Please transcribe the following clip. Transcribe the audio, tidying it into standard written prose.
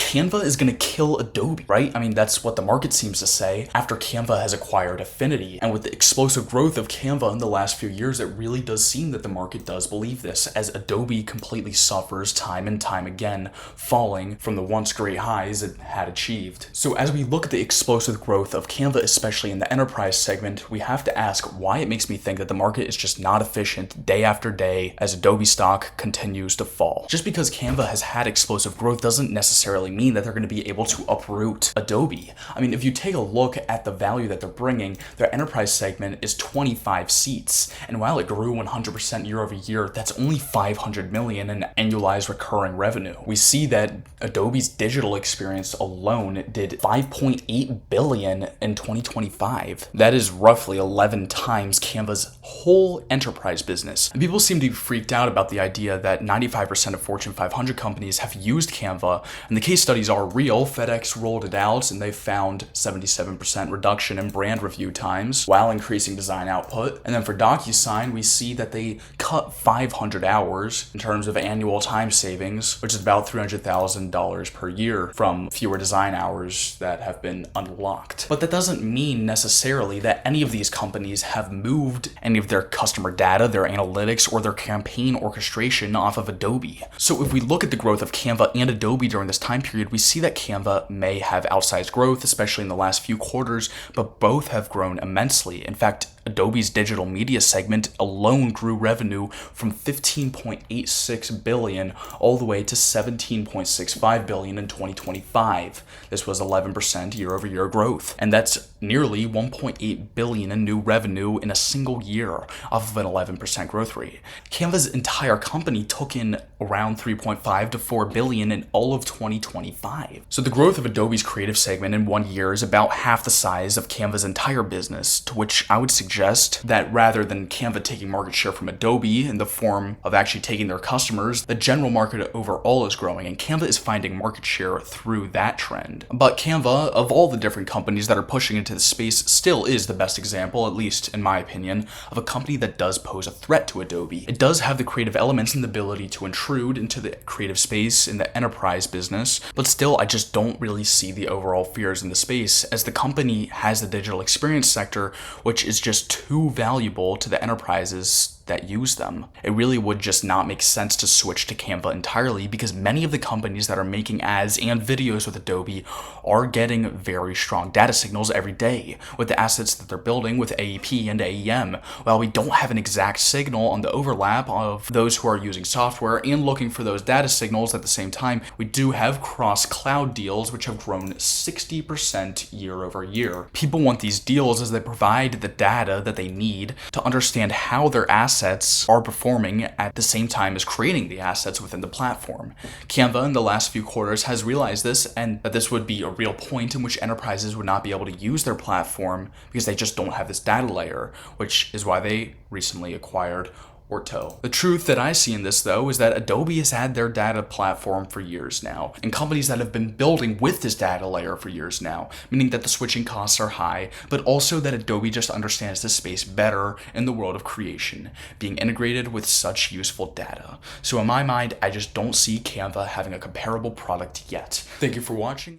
Canva is going to kill Adobe, right? I mean, that's what the market seems to say after Canva has acquired Affinity. And with the explosive growth of Canva in the last few years, it really does seem that the market does believe this, as Adobe completely suffers time and time again, falling from the once great highs it had achieved. So as we look at the explosive growth of Canva, especially in the enterprise segment, we have to ask why it makes me think that the market is just not efficient day after day as Adobe stock continues to fall. Just because Canva has had explosive growth doesn't necessarily mean that they're going to be able to uproot Adobe. I mean, if you take a look at the value that they're bringing, their enterprise segment is 25 seats. And while it grew 100% year over year, that's only $500 million in annualized recurring revenue. We see that Adobe's digital experience alone did $5.8 billion in 2025. That is roughly 11 times Canva's whole enterprise business. And people seem to be freaked out about the idea that 95% of Fortune 500 companies have used Canva, and the case studies are real. FedEx rolled it out and they found 77% reduction in brand review times while increasing design output. And then for DocuSign, we see that they cut 500 hours in terms of annual time savings, which is about $300,000 per year from fewer design hours that have been unlocked. But that doesn't mean necessarily that any of these companies have moved any of their customer data, their analytics, or their campaign orchestration off of Adobe. So if we look at the growth of Canva and Adobe during this time period, we see that Canva may have outsized growth, especially in the last few quarters, but both have grown immensely. In fact, Adobe's digital media segment alone grew revenue from $15.86 billion all the way to $17.65 billion in 2025. This was 11% year-over-year growth, and that's nearly $1.8 billion in new revenue in a single year off of an 11% growth rate. Canva's entire company took in around $3.5 to $4 billion in all of 2025. So the growth of Adobe's creative segment in 1 year is about half the size of Canva's entire business, to which I would suggest that rather than Canva taking market share from Adobe in the form of actually taking their customers, the general market overall is growing, and Canva is finding market share through that trend. But Canva, of all the different companies that are pushing into the space, still is the best example, at least in my opinion, of a company that does pose a threat to Adobe. It does have the creative elements and the ability to intrude into the creative space in the enterprise business, but still I just don't really see the overall fears in the space, as the company has the digital experience sector, which is just too valuable to the enterprises that use them. It really would just not make sense to switch to Canva entirely, because many of the companies that are making ads and videos with Adobe are getting very strong data signals every day with the assets that they're building with AEP and AEM. While we don't have an exact signal on the overlap of those who are using software and looking for those data signals at the same time, we do have cross-cloud deals which have grown 60% year over year. People want these deals as they provide the data that they need to understand how their assets are performing at the same time as creating the assets within the platform. Canva in the last few quarters has realized this, and that this would be a real point in which enterprises would not be able to use their platform because they just don't have this data layer, which is why they recently acquired Orto. The truth that I see in this, though, is that Adobe has had their data platform for years now, and companies that have been building with this data layer for years now, meaning that the switching costs are high, but also that Adobe just understands this space better in the world of creation, being integrated with such useful data. So in my mind, I just don't see Canva having a comparable product yet. Thank you for watching.